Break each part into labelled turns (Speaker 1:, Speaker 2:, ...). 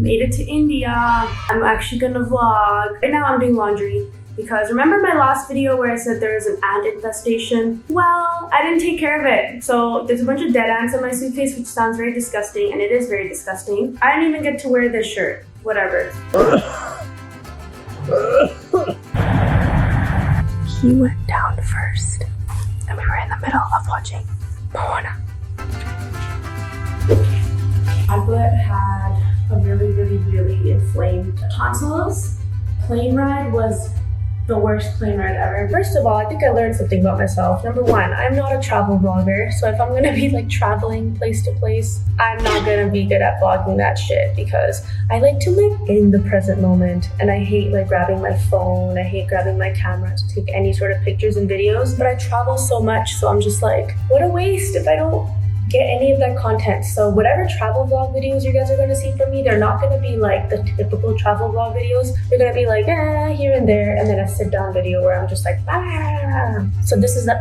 Speaker 1: Made it to India. I'm actually gonna vlog. Right now I'm doing laundry because remember my last video where I said there was an ant infestation? Well, I didn't take care of it. So there's a bunch of dead ants in my suitcase, which sounds very disgusting, and it is very disgusting. I didn't even get to wear this shirt. Whatever. He went down first, and we were in the middle of watching Moana. Tablet had a really inflamed tonsils. Plane ride was the worst plane ride ever. First of all, I think I learned something about myself. Number one, I'm not a travel vlogger, so if I'm gonna be like traveling place to place, I'm not gonna be good at vlogging that shit because I like to live in the present moment and I hate like grabbing my phone, I hate grabbing my camera to take any sort of pictures and videos, but I travel so much, so I'm just like, what a waste if I don't get any of that content. So whatever travel vlog videos you guys are gonna see from me, they're not gonna be like the typical travel vlog videos. They're gonna be like here and there, and then a sit down video where I'm just like So this is the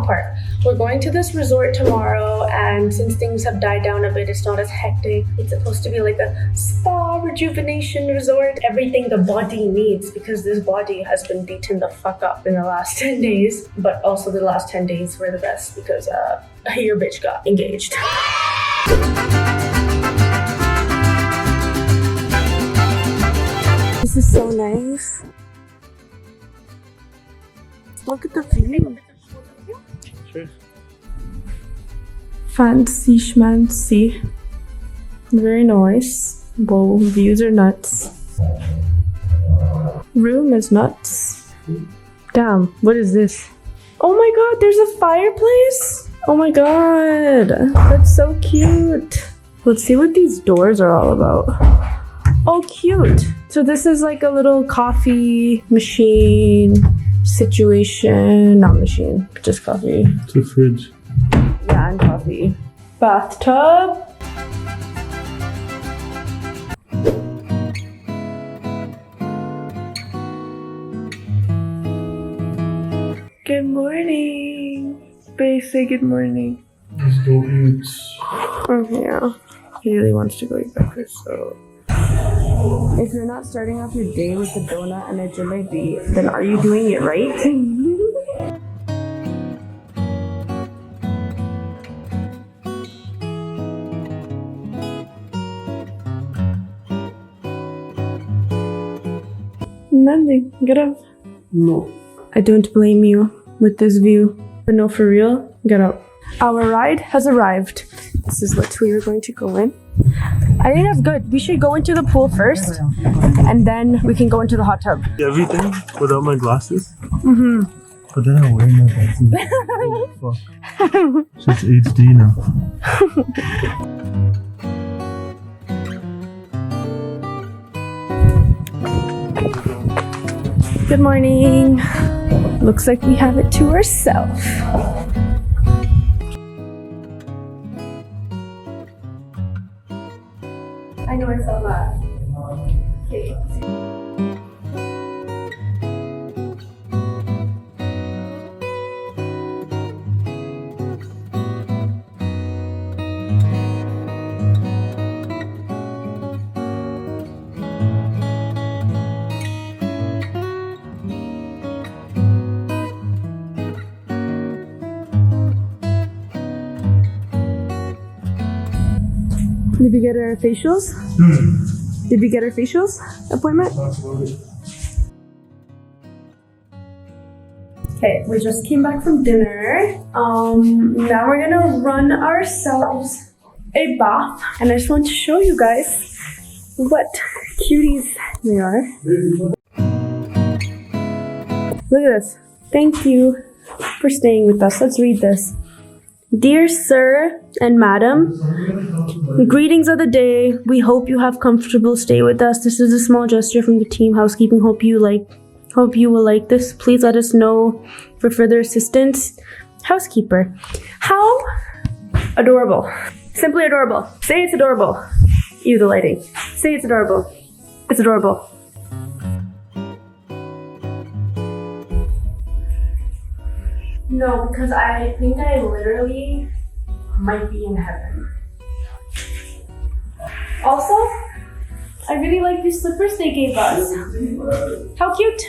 Speaker 1: part. We're going to this resort tomorrow, and since things have died down a bit, it's not as hectic. It's supposed to be like a spa rejuvenation resort. Everything the body needs, because this body has been beaten the fuck up in the last 10 days. But also the last 10 days were the best because your bitch got engaged. This is so nice. Look at the view.
Speaker 2: Sure.
Speaker 1: Fancy schmancy. Very nice. Whoa, views are nuts. Room is nuts. Damn, what is this? Oh my god, there's a fireplace? Oh my god, that's so cute. Let's see what these doors are all about. Oh, cute. So this is like a little coffee machine situation. Not machine, just coffee.
Speaker 2: It's a fridge.
Speaker 1: Yeah, and coffee. Bathtub. Good morning. Babe, say good morning.
Speaker 2: Let's go eat.
Speaker 1: Oh, yeah. He really wants to go eat breakfast, so. If you're not starting off your day with a donut and a jalebi, then are you doing it right? Nothing. Get up.
Speaker 2: No.
Speaker 1: I don't blame you with this view. But no, for real, get up. Our ride has arrived. This is what we are going to go in. I think that's good. We should go into the pool first, and then we can go into the hot tub.
Speaker 2: Everything without my glasses?
Speaker 1: Mm-hmm.
Speaker 2: But then I'm wearing my glasses. Oh, fuck. So it's HD now.
Speaker 1: Good morning. Looks like we have it to ourselves. I know I saw that. Okay. Did we get our facials? Did we get our facials appointment? Okay, we just came back from dinner. Now we're gonna run ourselves a bath, and I just want to show you guys what cuties they are. Look at this. Thank you for staying with us. Let's read this. Dear Sir and Madam, greetings of the day. We hope you have comfortable stay with us. This is a small gesture from the team housekeeping. Hope you will like this. Please let us know for further assistance. Housekeeper. How adorable. Simply adorable. Say it's adorable. Ew, the lighting. Say it's adorable. It's adorable. No, because I think I literally might be in heaven. Also, I really like these slippers they gave us. How cute.